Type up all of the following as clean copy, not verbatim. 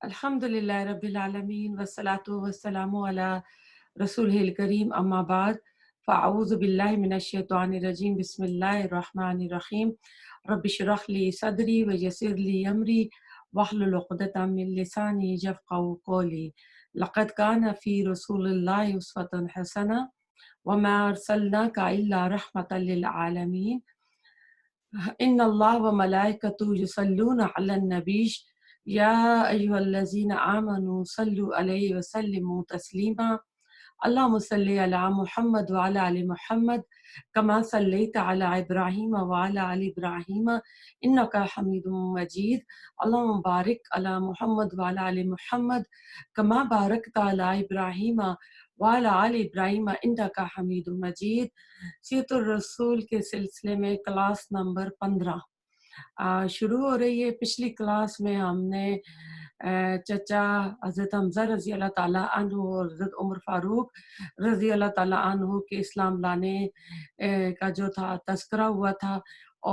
अल्हम्दुलिल्लाह रब्बिल आलमीन वस्सलातु वस्सलामु अला रसूलिल करीम अम्मा बाद फ़अऊज़ु बिल्लाहि मिनश शैतानिर रजीम बिस्मिल्लाहिर रहमानिर रहीम रब्बिश रह ली सदरी व यस्सिर ली अमरी वहलुल उक़दतम मिन लिसानी यफ़क़हू क़ौली लक़द कान फ़ी रसूलिल्लाहि उस्वतुन हसना व मा अरसलनाका इल्ला रहमतल लिल आलमीन इन्नल्लाह व मलाइकतहू युसल्लूना अलन नबी या अय्युहल्लज़ीना आमनू सल्लु अलैहि व सल्लिमू तस्लीमा अल्लाहुम्मा सल्लि अला मुहम्मद व अला आलि मुहम्मद कमा सल्लैता अला इब्राहीम व अला आलि इब्राहीम इन्नका हमीदुम मजीद अल्लाहुम्मा बारिक अला मुहम्मद व अला आलि मुहम्मद कमा बारकता अला इब्राहीम व अला आलि इब्राहीम इन्नका हमीदुम मजीद। सीरतुर रसूल के सिलसिले में क्लास नंबर 15 शुरू हो रही है। पिछली क्लास में हमने चचा हज़रत हमज़ा रज़ी अल्लाह ताला अन्हु और हज़रत उमर फ़ारूक रज़ी अल्लाह ताला अन्हु के इस्लाम लाने का जो था तज़किरा हुआ था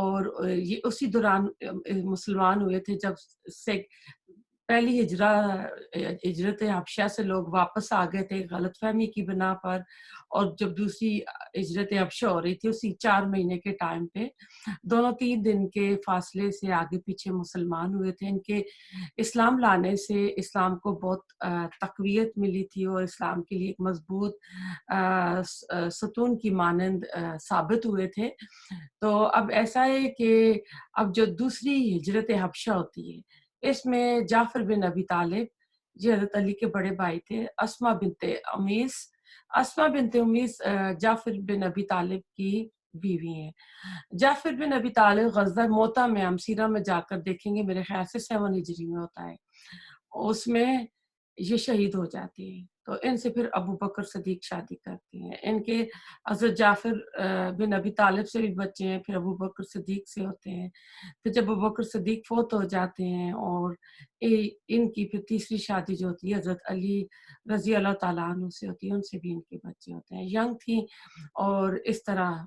और ये उसी दौरान मुसलमान हुए थे जब से पहली हिजरत हबशा से लोग वापस आ गए थे गलतफहमी की बिना पर। और जब दूसरी हिजरत हबशा हो रही थी उसी 4 महीने के टाइम पे दोनों 3 दिन के फासले से आगे पीछे मुसलमान हुए थे। इनके इस्लाम लाने से इस्लाम को बहुत तक़वियत मिली थी और इस्लाम के लिए एक मजबूत सतून की मानंद साबित हुए थे। तो अब ऐसा है कि अब जो दूसरी हिजरत हबशा होती है इसमें जाफ़र बिन अबी तालिब ये हज़रत अली के बड़े भाई थे। अस्मा बिनते उमीस जाफ़र बिन अबी तालिब की बीवी हैं। जाफ़िर बिन अबी तालिब ग़ज़वा मोता में हम सीरा में जाकर देखेंगे, मेरे ख़्याल से 7 हिजरी में होता है। उसमें ये शहीद हो जाती हैं। तो इनसे फिर अबू बकर सिद्दीक़ शादी करते हैं। इनके हज़रत जाफ़िर बिन अबी तालिब से भी बच्चे हैं, फिर अबू बकर सिद्दीक़ से होते हैं। फिर जब अबू बकर सिद्दीक़ फ़ौत हो जाते हैं और इनकी फिर तीसरी शादी जो होती है हज़रत अली रज़ी अल्लाह ताला अन्हु से होती है, उनसे भी इनके बच्चे होते हैं। यंग थी और इस तरह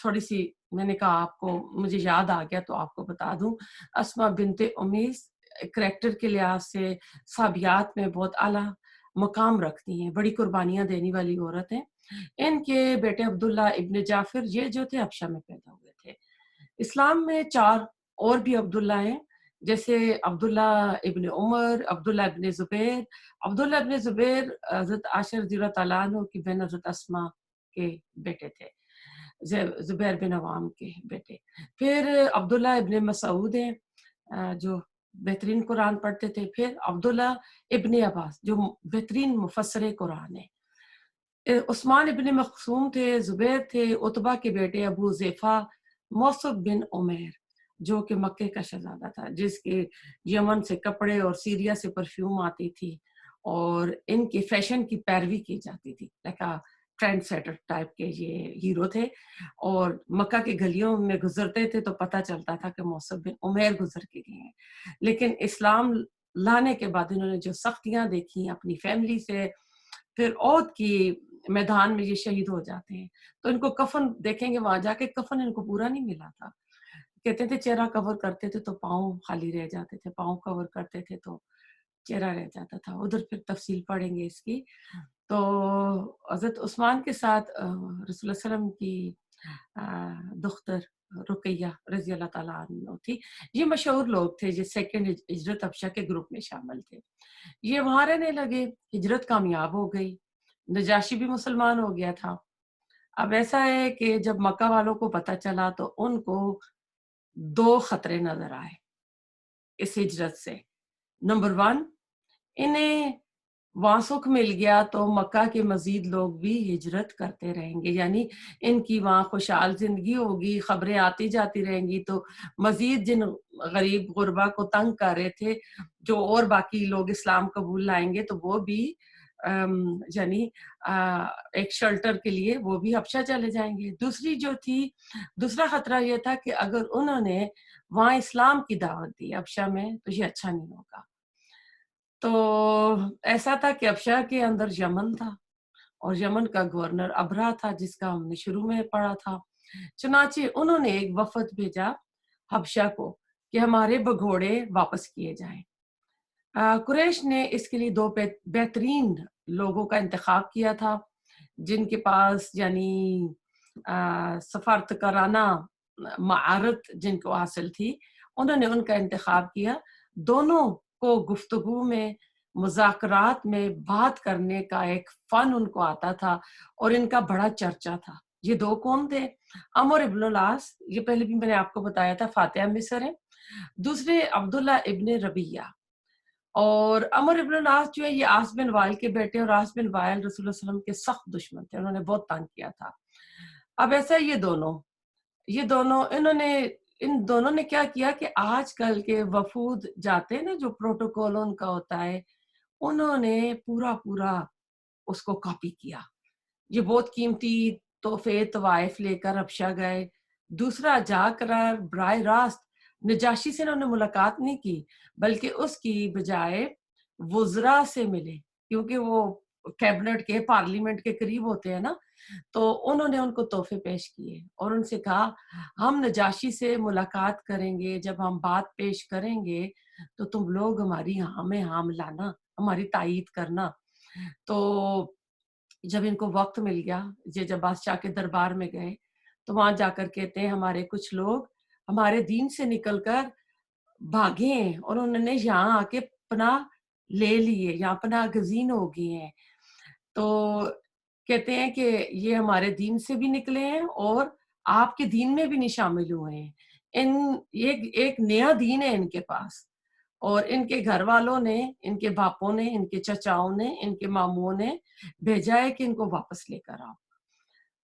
थोड़ी-सी मैंने कहा आपको मुझे याद आ गया तो आपको बता दूँ। अस्मा बिनते उमैस करैक्टर के लिहाज से साबियात में बहुत आला मकाम रखती हैं, बड़ी कुर्बानियाँ देने वाली औरत हैं। इनके बेटे अब्दुल्ला इब्न जाफ़िर ये जो थे हबशा में पैदा हुए थे। इस्लाम में 4 और भी अब्दुल्ला हैं, जैसे अब्दुल्ला इब्न उमर, अब्दुल्ला इब्न ज़ुबैर। अब्दुल्ला इब्न ज़ुबैर हज़रत आयशा रज़ियल्लाहु ताला अन्हा की बहन हज़रत अस्मा के बेटे थे, ज़ुबैर बिन अवाम के बेटे। फिर अब्दुल्ला इब्न मसऊद हैं जो बेहतरीन कुरान पढ़ते थे। फिर अब्दुल्ला इब्न अब्बास जो बेहतरीन मुफस्सिर कुरान हैं। उस्मान इब्न मखसूम थे, ज़ुबैर थे, उतबा के बेटे अबू ज़ेफ़ा, मौसब बिन उमैर जो कि मक्के का शहज़ादा था, जिसके यमन से कपड़े और सीरिया से परफ्यूम आती थी और इनके फ़ैशन की पैरवी की जाती थी। लाइक ट्रेंड सेटर टाइप के ये हीरो थे और मक्का की गलियों में गुज़रते थे तो पता चलता था कि मौसब बिन उमैर गुज़र के गए हैं। लेकिन इस्लाम लाने के बाद इन्होंने जो सख्तियाँ देखी अपनी फैमिली से, फिर औद की मैदान में ये शहीद हो जाते हैं। तो इनको कफ़न देखेंगे वहाँ जाके कफ़न इनको पूरा नहीं मिला था। कहते थे चेहरा कवर करते थे तो पाँव खाली रह जाते थे, पाँव कवर करते थे तो चेहरा रह जाता था। उधर फिर तफ़सील पढ़ेंगे इसकी। तो हज़रत उस्मान के साथ रसूल सल्लल्लाहु अलैहि वसल्लम की दुख्तर रुक़ैया रज़ी अल्लाह ताला अन्हा थी। ये मशहूर लोग थे, ये सेकंड हिजरत हबशा के ग्रुप में शामिल थे। ये वहाँ रहने लगे, हिजरत कामयाब हो गई, नजाशी भी मुसलमान हो गया था। अब ऐसा है कि जब मक्का वालों को पता चला तो उनको 2 खतरे नज़र आए इस हिजरत से। नंबर 1 इन्हें वहाँ सुख मिल गया तो मक्का के मज़ीद लोग भी हिजरत करते रहेंगे, यानी इनकी वहाँ खुशहाल ज़िंदगी होगी, खबरें आती-जाती रहेंगी तो मज़ीद जिन गरीब गुरबा को तंग कर रहे थे, जो और बाकी लोग इस्लाम कबूल लाएँगे तो वो भी यानी एक शेल्टर के लिए वो भी हबशा चले जाएँगे। दूसरा खतरा ये था कि अगर उन्होंने वहाँ इस्लाम की दावत दी हबशा में तो ये अच्छा नहीं होगा। तो ऐसा था कि हबशा के अंदर यमन था और यमन का गवर्नर अबरा था जिसका हमने शुरू में पढ़ा था। चुनांचे उन्होंने एक वफ़द भेजा हबशा को कि हमारे भगोड़े वापस किए जाएँ। कुरैश ने इसके लिए 2 बेहतरीन लोगों का इंतखाब किया था, जिनके पास यानी सफारतकाराना महारत जिनको हासिल थी, उन्होंने उनका इंतखाब किया। दोनों को गुफ्तगू में, मुज़ाकरात में बात करने का एक फ़न उनको आता था और इनका बड़ा चर्चा था। ये 2 कौन थे? अमर इब्न अल-आस, ये पहले भी मैंने आपको बताया था, फातिहा मिस्र हैं। दूसरे अब्दुल्ला इब्न रबिया। और अमर इब्न अल-आस जो है ये आस बिन वाइल के बेटे, और आस बिन वाइल रसूलुल्लाह सल्लल्लाहु अलैहि वसल्लम के सख्त दुश्मन थे, उन्होंने बहुत तंग किया था। अब ऐसा ये दोनों इन्होंने इन दोनों ने क्या किया कि आजकल के वफूद जाते हैं ना, जो प्रोटोकॉल उनका होता है, उन्होंने पूरा-पूरा उसको कॉपी किया। ये बहुत कीमती तोहफे तवाइफ लेकर हबशा गए। दूसरा, जाकर बराह रास्त नजाशी से उन्होंने मुलाकात नहीं की, बल्कि उसकी बजाय वुज़रा से मिले, क्योंकि वो कैबिनेट के, पार्लियामेंट के करीब होते हैं ना, तो उन्होंने उनको तोहफे पेश किए और उनसे कहा, हम नजाशी से मुलाकात करेंगे, जब हम बात पेश करेंगे तो तुम लोग हमारी हाँ में हाँ मिलाना, हमारी तायीद करना। तो जब इनको वक़्त मिल गया, ये जब बादशाह के दरबार में गए, तो वहाँ जाकर कहते हैं, हमारे कुछ लोग हमारे दीन से निकल कर भागे हैं और उन्होंने यहाँ आके पनाह ले ली है, यहाँ पनाह गज़ीन हो गए हैं। तो कहते हैं कि ये हमारे दीन से भी निकले हैं और आपके दीन में भी नहीं शामिल हुए हैं। इन एक एक नया दीन है इनके पास, और इनके घर वालों ने, इनके बापों ने, इनके चचाओं ने, इनके मामुओं ने भेजा है कि इनको वापस लेकर आओ।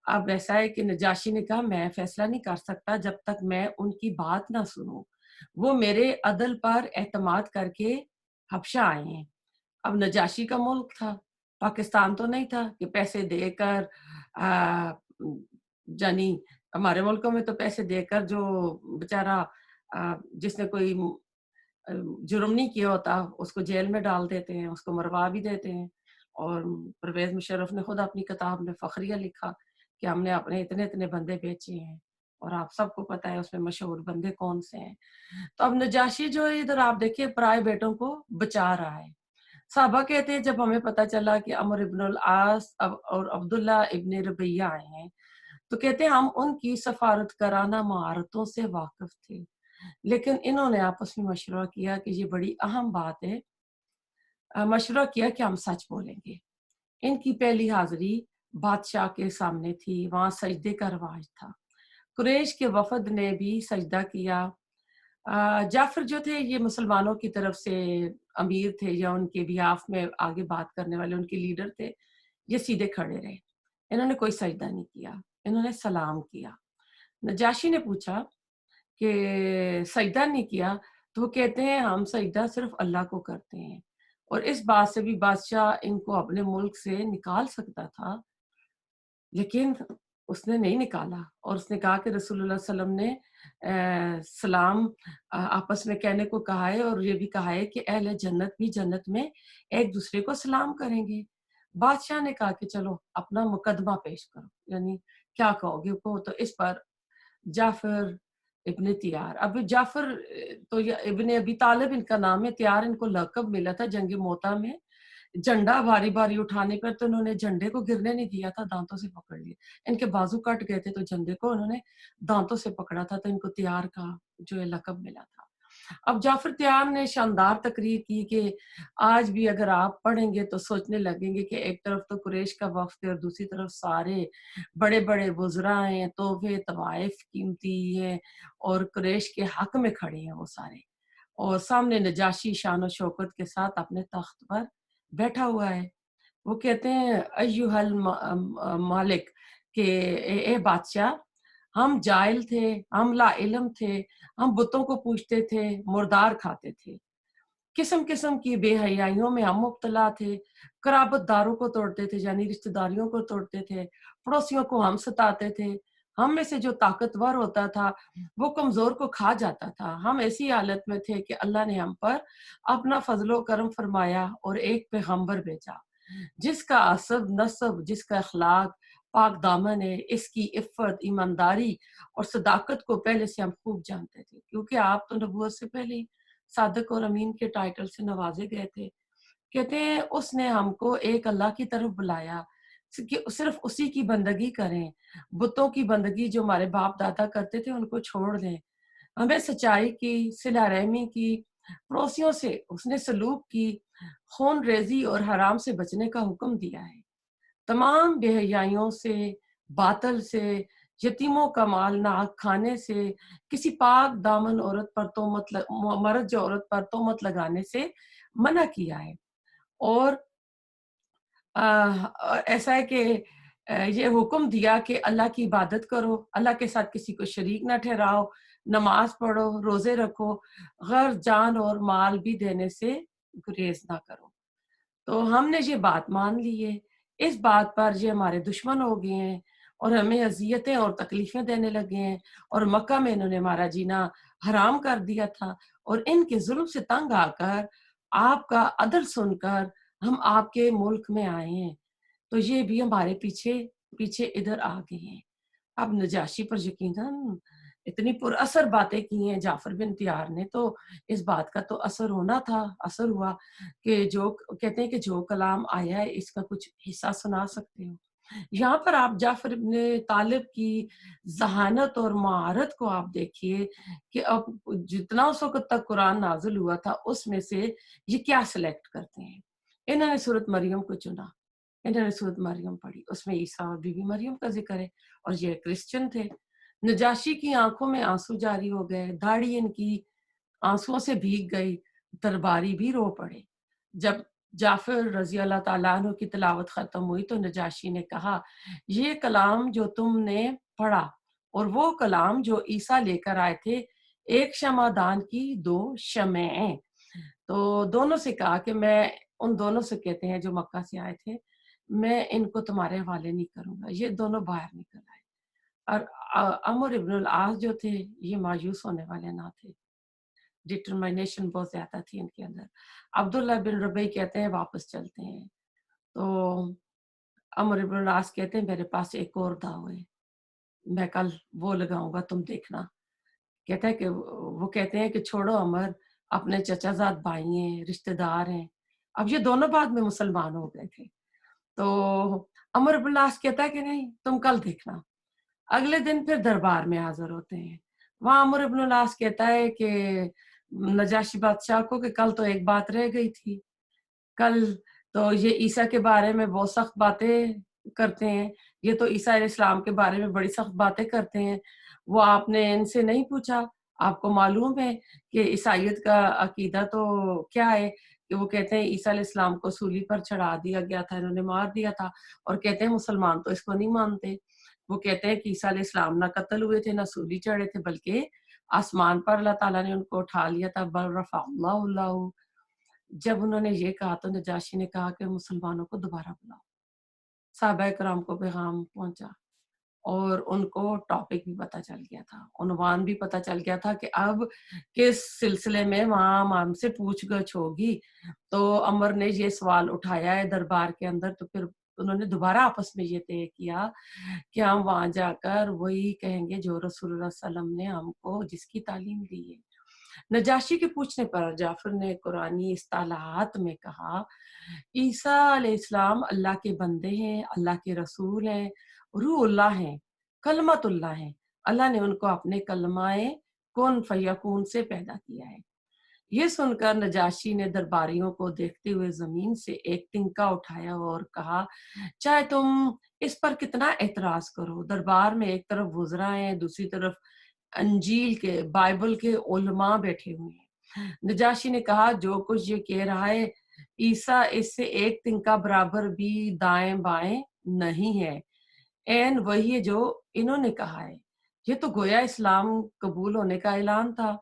अब ऐसा है कि नजाशी ने कहा, मैं फैसला नहीं कर सकता जब तक मैं उनकी बात ना सुनूं। वो मेरे अदल पर एतमाद करके हबशा आए हैं। अब नजाशी का मुल्क था, पाकिस्तान तो नहीं था कि पैसे देकर जानी हमारे मुल्कों में तो पैसे देकर जो बेचारा जिसने कोई जुर्म नहीं किया होता, उसको जेल में डाल देते हैं, उसको मरवा भी देते हैं। और परवेज़ मुशर्रफ ने खुद अपनी किताब में फ़ख्रिया लिखा कि हमने अपने इतने-इतने बंदे बेचे हैं, और आप सबको पता है उसमें मशहूर बंदे कौन-से हैं। तो अब नजाशी जो है, इधर आप देखिए पराए बेटों को बचा रहा है। साहबा कहते हैं, जब हमें पता चला कि अमर इब्न अल-आस और अब्दुल्ला इब्न रबिया आए हैं, तो कहते हैं हम उनकी सफारतकाराना महारतों से वाकिफ थे। लेकिन इन्होंने आपस में मशवरा किया कि ये बड़ी अहम बात है, मशवरा किया कि हम सच बोलेंगे। इनकी पहली हाज़िरी बादशाह के सामने थी, वहाँ सजदे का रिवाज था। कुरैश के वफ़द ने भी सजदा किया। जाफ़र जो थे ये मुसलमानों की तरफ से अमीर थे, या उनके बिहाफ़ में आगे बात करने वाले उनके लीडर थे। ये सीधे खड़े रहे। इन्होंने कोई सजदा नहीं किया, इन्होंने सलाम किया। नजाशी ने पूछा कि सजदा नहीं किया, तो वो कहते हैं हम सजदा सिर्फ अल्लाह को करते हैं, और इस बात से भी बादशाह इनको अपने मुल्क से निकाल सकता था, लेकिन उसने नहीं निकाला, और उसने कहा कि रसूलुल्लाह सल्लम ने सलाम आपस में कहने को कहा है, और ये भी कहा है कि अहले जन्नत भी जन्नत में एक दूसरे को सलाम करेंगे। बादशाह ने कहा कि चलो अपना मुकदमा पेश करो, यानी क्या कहोगे को, तो इस पर जाफ़र इब्न तियार, अब जाफ़र तो ये इब्न अबी तालिब इनका नाम है, तियार इनको लक़ब मिला था जंग मोता में। झंडा भारी-भारी उठाने पर तो उन्होंने झंडे को गिरने नहीं दिया था, दाँतों से पकड़ लिया। इनके बाजू कट गए थे, तो झंडे को उन्होंने दाँतों से पकड़ा था, तो इनको तियार का जो है लक़ब मिला था। अब जाफ़र तियार ने शानदार तकरीर की कि आज भी अगर आप पढ़ेंगे तो सोचने लगेंगे कि एक तरफ तो कुरैश का वफ़्द है और दूसरी तरफ सारे बड़े-बड़े वुज़रा हैं, तोहफ़े तवाइफ कीमती हैं, और कुरैश के हक में खड़े हैं वो सारे। और सामने नजाशी शान और शौकत के साथ अपने तख्त पर बैठा हुआ है। वो कहते हैं, अय्युहल मालिक, कि ए बादशाह, हम जाहिल थे, हम ला इल्म थे, हम बुतों को पूजते थे, मुर्दार खाते थे। किस्म-किस्म की बेहयाइयों में हम मुब्तला थे, कराबतदारों को तोड़ते थे, यानी रिश्तेदारियों को तोड़ते थे, पड़ोसियों को हम सताते थे। हम में से जो ताकतवर होता था, वो कमज़ोर को खा जाता था। हम ऐसी हालत में थे कि अल्लाह ने हम पर अपना फ़ज़्ल व करम फ़रमाया और एक पैगम्बर भेजा, जिसका असब नसब, जिसका अखलाक पाक दामन है, इसकी इफ़्फ़त, ईमानदारी और सदाकत को पहले से हम खूब जानते थे, क्योंकि आप तो नबूवत से पहले ही صادق اور امین کے ٹائٹل سے نوازے گئے تھے. کہتے ہیں اس نے ہم کو ایک اللہ کی طرف بلایا کہ صرف اسی کی بندگی کریں. بتوں کی بندگی جو ہمارے باپ دادا کرتے تھے ان کو چھوڑ دیں. ہمیں سچائی کی، صلہ رحمی کی، پڑوسیوں سے اس نے سلوک کی، خون ریزی اور حرام سے بچنے کا حکم دیا ہے. تمام بے حیائیوں سے، باطل سے، یتیموں کا مال ناحق کھانے سے، کسی پاک دامن عورت پر تہمت مرد جو عورت پر تہمت لگانے سے منع کیا ہے. اور ایسا ہے کہ یہ حکم دیا کہ اللہ کی عبادت کرو، اللہ کے ساتھ کسی کو شریک نہ ٹھہراؤ، نماز پڑھو، روزے رکھو، غر جان اور مال بھی دینے سے گریز نہ کرو. تو ہم نے یہ بات مان لی ہے. اس بات پر یہ ہمارے دشمن ہو گئے ہیں اور ہمیں اذیتیں اور تکلیفیں دینے لگے ہیں، اور مکہ میں انہوں نے ہمارا جینا حرام کر دیا تھا. اور ان کے ظلم سے تنگ آ کر، آپ کا عدل سن کر ہم آپ کے ملک میں آئے ہیں. تو یہ بھی ہمارے پیچھے پیچھے ادھر آ گئے ہیں. اب نجاشی پر یقیناً اتنی پر اثر باتیں کی ہیں جعفر بن طیار نے، تو اس بات کا تو اثر ہونا تھا. اثر ہوا کہ جو کہتے ہیں کہ جو کلام آیا ہے اس کا کچھ حصہ سنا سکتے ہو. یہاں پر آپ جعفر بن طالب کی ذہانت اور مہارت کو آپ دیکھیے کہ اب جتنا اس وقت تک قرآن نازل ہوا تھا اس میں سے یہ کیا سلیکٹ کرتے ہیں. انہوں نے سورۃ مریم کو چنا، انہوں نے سورۃ مریم پڑھی، اس میں عیسیٰ اور بی بی مریم کا ذکر ہے، اور یہ کرسچن تھے. نجاشی کی آنکھوں میں آنسو جاری ہو گئے، داڑھی ان کی آنسوؤں سے بھیگ گئی، درباری بھی رو پڑے. جب جعفر رضی اللہ تعالیٰ عنہ کی تلاوت ختم ہوئی تو نجاشی نے کہا، یہ کلام جو تم نے پڑھا اور وہ کلام جو عیسیٰ لے کر آئے تھے، ایک شمعدان کی دو شمعیں. تو دونوں سے کہا کہ میں ان دونوں سے کہتے ہیں جو مکہ سے آئے تھے، میں ان کو تمہارے حوالے نہیں کروں گا. یہ دونوں باہر نکل آئے. اور عمرو ابن العاص جو تھے یہ مایوس ہونے والے نہ تھے، ڈٹرمنیشن بہت زیادہ تھی ان کے اندر. عبداللہ بن ربیع کہتے ہیں واپس چلتے ہیں. تو عمرو ابن العاص کہتے ہیں میرے پاس ایک اور داؤ ہے، میں کل وہ لگاؤں گا، تم دیکھنا. کہتا ہے کہ وہ کہتے ہیں کہ چھوڑو عمر، اپنے چچا زاد بھائی ہیں، رشتہ دار ہیں. اب یہ دونوں بعد میں مسلمان ہو گئے تھے. تو عمرو بن العاص کہتا ہے کہ نہیں، تم کل دیکھنا. اگلے دن پھر دربار میں حاضر ہوتے ہیں. وہاں عمرو بن العاص کہتا ہے کہ نجاشی بادشاہ کو کہ کل تو ایک بات رہ گئی تھی، کل تو یہ عیسیٰ کے بارے میں بہت سخت باتیں کرتے ہیں، یہ تو عیسیٰ علیہ السلام کے بارے میں بڑی سخت باتیں کرتے ہیں. وہ آپ نے ان سے نہیں پوچھا؟ آپ کو معلوم ہے کہ عیسائیت کا عقیدہ تو کیا ہے، کہ وہ کہتے ہیں عیسیٰ علیہ السلام کو سولی پر چڑھا دیا گیا تھا، انہوں نے مار دیا تھا. اور کہتے ہیں مسلمان تو اس کو نہیں مانتے. وہ کہتے ہیں کہ عیسیٰ علیہ السلام نہ قتل ہوئے تھے نہ سولی چڑھے تھے، بلکہ آسمان پر اللہ تعالیٰ نے ان کو اٹھا لیا تھا. بل رفع اللہ. جب انہوں نے یہ کہا تو نجاشی نے کہا کہ مسلمانوں کو دوبارہ بلاؤ. صحابہ کرام کو پیغام پہنچا اور ان کو ٹاپک بھی پتہ چل گیا تھا، عنوان بھی پتہ چل گیا تھا کہ اب کس سلسلے میں وہاں ہم سے پوچھ گچھ ہوگی. تو عمر نے یہ سوال اٹھایا ہے دربار کے اندر. تو پھر انہوں نے دوبارہ آپس میں یہ طے کیا کہ ہم وہاں جا کر وہی کہیں گے جو رسول اللہ صلی اللہ علیہ وسلم نے ہم کو جس کی تعلیم دی ہے. نجاشی کے پوچھنے پر جعفر نے قرآنی اصطلاحات میں کہا، عیسیٰ علیہ السلام اللہ کے بندے ہیں، اللہ کے رسول ہیں، روح اللہ ہیں، کلمت اللہ ہیں. اللہ نے ان کو اپنے کلمہ کن فیکون سے پیدا کیا ہے. یہ سن کر نجاشی نے درباریوں کو دیکھتے ہوئے زمین سے ایک تنکا اٹھایا اور کہا، چاہے تم اس پر کتنا اعتراض کرو، دربار میں ایک طرف وزراء ہیں، دوسری طرف انجیل کے بائبل کے علماء بیٹھے ہوئے ہیں. نجاشی نے کہا، جو کچھ یہ کہہ رہا ہے عیسیٰ اس سے ایک تنکا برابر بھی دائیں بائیں نہیں ہے، این وہی ہے جو انہوں نے کہا ہے. یہ تو گویا اسلام قبول ہونے کا اعلان تھا.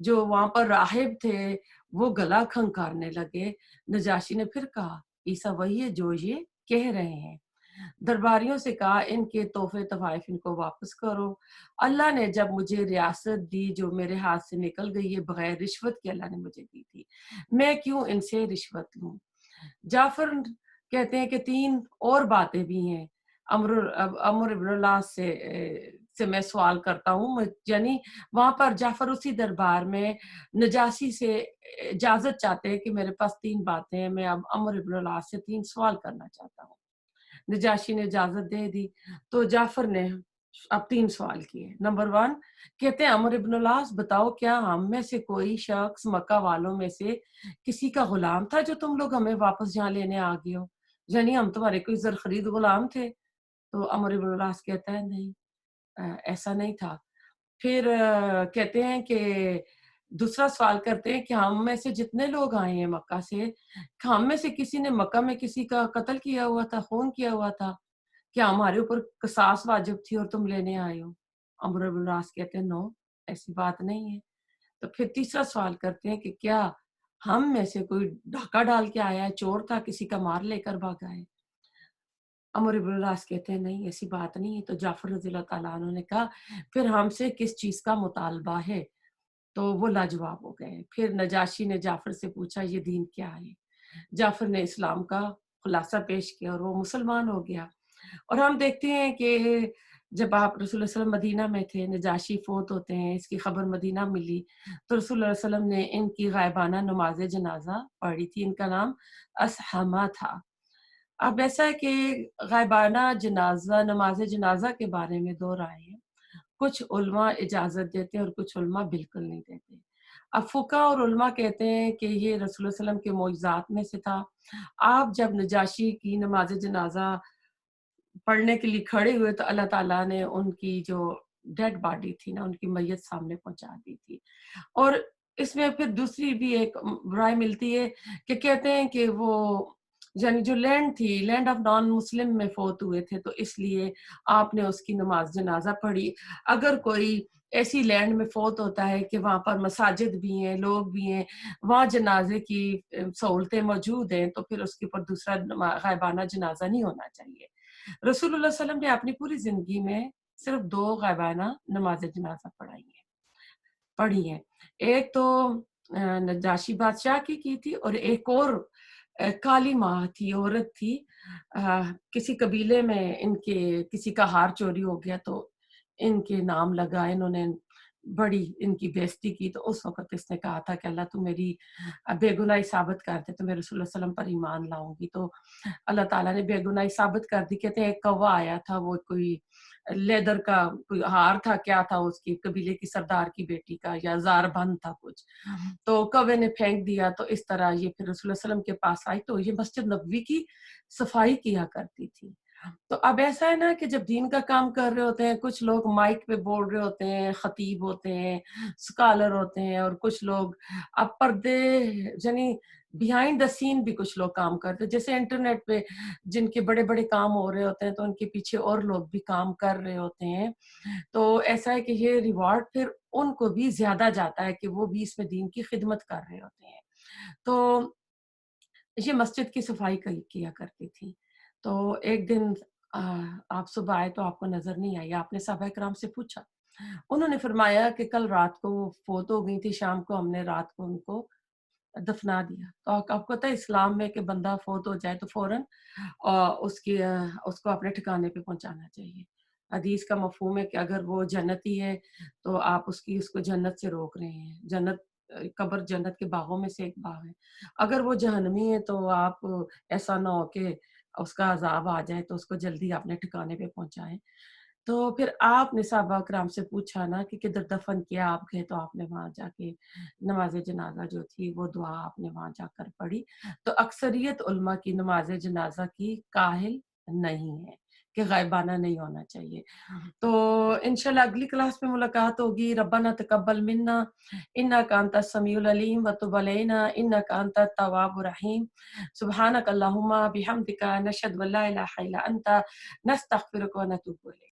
جو وہاں پر راہب تھے وہ گلا کھنکارنے لگے. نجاشی نے پھر کہا، عیسیٰ وہی ہے جو یہ کہہ رہے ہیں. درباریوں سے کہا، ان کے تحفے تحائف ان کو واپس کرو. اللہ نے جب مجھے ریاست دی جو میرے ہاتھ سے نکل گئی ہے بغیر رشوت کے، اللہ نے مجھے دی تھی، میں کیوں ان سے رشوت لوں. جعفر کہتے ہیں کہ تین اور باتیں بھی ہیں عمر ابن العاص से मैं सवाल करता हूँ। यानी वहाँ पर जाफ़र उसी दरबार में नजाशी से इजाज़त चाहते हैं कि मेरे पास 3 बातें हैं, मैं अब अम्र इब्न अल-आस से 3 सवाल करना चाहता हूँ। नजाशी ने इजाज़त दे दी, तो जाफ़र ने अब 3 सवाल किए। नंबर 1 कहते हैं, अम्र इब्न अल-आस बताओ, क्या हम में से कोई शख्स मक्का वालों में से किसी का गुलाम था जो तुम लोग हमें वापस यहाँ लेने आ गए हो? यानी हम तुम्हारे कोई ज़र खरीद गुलाम थे? तो अम्र इब्न अल-आस कहता है नहीं, ऐसा नहीं था। फिर कहते हैं कि दूसरा सवाल करते हैं कि हम में से जितने लोग आए हैं मक्का से, हम में से किसी ने मक्का में किसी का कत्ल किया हुआ था, खून किया हुआ था? क्या हमारे ऊपर क़िसास वाजिब थी और तुम लेने आए हो? अम्र इब्न अल-आस कहते हैं नो, ऐसी बात नहीं है। तो फिर तीसरा सवाल करते हैं कि क्या हम में से कोई डाका डाल के आया है, चोर था, किसी का माल लेकर भागा है? अमर इब्न अल-आस कहते हैं नहीं, ऐसी बात नहीं है। तो जाफ़र रज़ियल्लाहु ताला अन्हु ने कहा, फिर हमसे किस चीज़ का मुतालबा है? तो वो लाजवाब हो गए। फिर नजाशी ने जाफ़र से पूछा, ये दीन क्या है? जाफ़र ने इस्लाम का खुलासा पेश किया और वो मुसलमान हो गया। और हम देखते हैं कि जब आप रसूल सल्लल्लाहु अलैहि वसल्लम मदीना में थे, नजाशी फ़ौत होते हैं, इसकी खबर मदीना मिली, तो रसूल सल्लल्लाहु अलैहि वसल्लम ने इनकी गायबाना नमाज़ जनाज़ा पढ़ी थी। इनका नाम असहमा था। अब ऐसा है कि गायबाना जनाज़ा नमाज़ जनाज़ा के बारे में 2 राय हैं। कुछ उलमा इजाज़त देते हैं और कुछ उलमा बिल्कुल नहीं देते। अब फुक़हा और उलमा कहते हैं कि ये रसूल सल्लल्लाहु अलैहि वसल्लम के मोइज़ात में से था। आप जब नजाशी की नमाज़ जनाज़ा पढ़ने के लिए खड़े हुए तो अल्लाह ताला ने उनकी जो डेड बॉडी थी ना, उनकी मय्यत सामने पहुँचा दी थी। और इसमें फिर दूसरी भी एक राय मिलती है कि कहते हैं कि वो यानी जो लैंड थी, लैंड ऑफ नॉन मुस्लिम में फ़ौत हुए थे, तो इसलिए आपने उसकी नमाज़ जनाज़ा पढ़ी। अगर कोई ऐसी लैंड में फ़ौत होता है कि वहाँ पर मसाजिद भी हैं, लोग भी हैं, वहाँ जनाज़े की सहूलतें मौजूद हैं, तो फिर उसके ऊपर दूसरा गायबाना जनाज़ा नहीं होना चाहिए। रसूलुल्लाह सल्लल्लाहु अलैहि वसल्लम ने अपनी पूरी ज़िंदगी में सिर्फ़ 2 गायबाना नमाज़ जनाज़ा पढ़ी हैं। एक तो नजाशी बादशाह की थी और एक और काली माँ थी, औरत थी। अ, किसी कबीले में इनके किसी का हार चोरी हो गया तो इनके नाम लगा, इन्होंने बड़ी इनकी बेइज़्ज़ती की, तो उस वक़्त इसने कहा था कि अल्लाह तू मेरी बेगुनाही साबित कर दे तो मैं रसूलुल्लाह सल्लल्लाहु अलैहि वसल्लम पर ईमान लाऊँगी। तो अल्लाह ताला ने बेगुनाही साबित कर दी। कहते हैं एक कौवा आया था, वो कोई लेदर का कोई हार था, क्या था उसकी कबीले की सरदार की बेटी का या ज़ारबंद था कुछ। तो कौवे ने फेंक दिया, तो इस तरह ये फिर रसूलुल्लाह सल्लल्लाहु अलैहि वसल्लम के पास आई, तो ये मस्जिद नबवी की सफाई किया करती थी। तो अब ऐसा है ना कि जब दीन का काम कर रहे होते हैं, कुछ लोग माइक पे बोल रहे होते हैं, खतीब होते हैं, स्कॉलर होते हैं और कुछ लोग अब पर्दे यानी बिहाइंड द सीन भी कुछ लोग काम करते हैं। जैसे इंटरनेट पे जिनके बड़े-बड़े काम हो रहे होते हैं, तो उनके पीछे और लोग भी काम कर रहे होते हैं। तो ऐसा है कि ये रिवार्ड फिर उनको भी ज़्यादा जाता है कि वो भी इसमें दीन की खिदमत कर रहे होते हैं। तो ये मस्जिद की सफाई किया करती थी। तो एक दिन अ, आप सुबह आए तो आपको नज़र नहीं आई, आपने साहबा किराम से पूछा। उन्होंने फरमाया कि कल रात को वो फ़ौत हो गई थी, शाम को हमने रात को उनको दफ़ना दिया। तो आपको पता है इस्लाम में कि बंदा फ़ौत हो जाए तो फ़ौरन उसको अपने ठिकाने पे पहुँचाना चाहिए। हदीस का मफ़हूम है कि अगर वो जन्नती है, तो आप उसको जन्नत से रोक रहे हैं। कब्र जन्नत के बागों में से एक बाग है। अगर वो जहन्नमी है, तो आप ऐसा ना हो कि उसका अज़ाब आ जाए, तो उसको जल्दी अपने ठिकाने पे पहुँचाएँ। तो फिर आपने सहाबा किराम से पूछा ना कि किधर दफ़न किया आप गए, तो आपने वहाँ जाके नमाज़ जनाज़ा जो थी वो दुआ आपने वहाँ जाकर पढ़ी। तो अक्सरियत उलमा की नमाज़ जनाज़ा की काहिल नहीं है कि गायबाना नहीं होना चाहिए। तो इंशाल्लाह अगली क्लास में मुलाकात होगी। रब्बना तक़ब्बल मिन्ना इन्नका अंतस समीउल अलीम व तुब अलैना इन्नका अंतत तव्वाबुर रहीम। सुब्हानक अल्लाहुम्मा बिहम्दिका नशहदु अन ला इलाहा इल्ला अंता नस्तगफिरुका व नतूबु इलैक।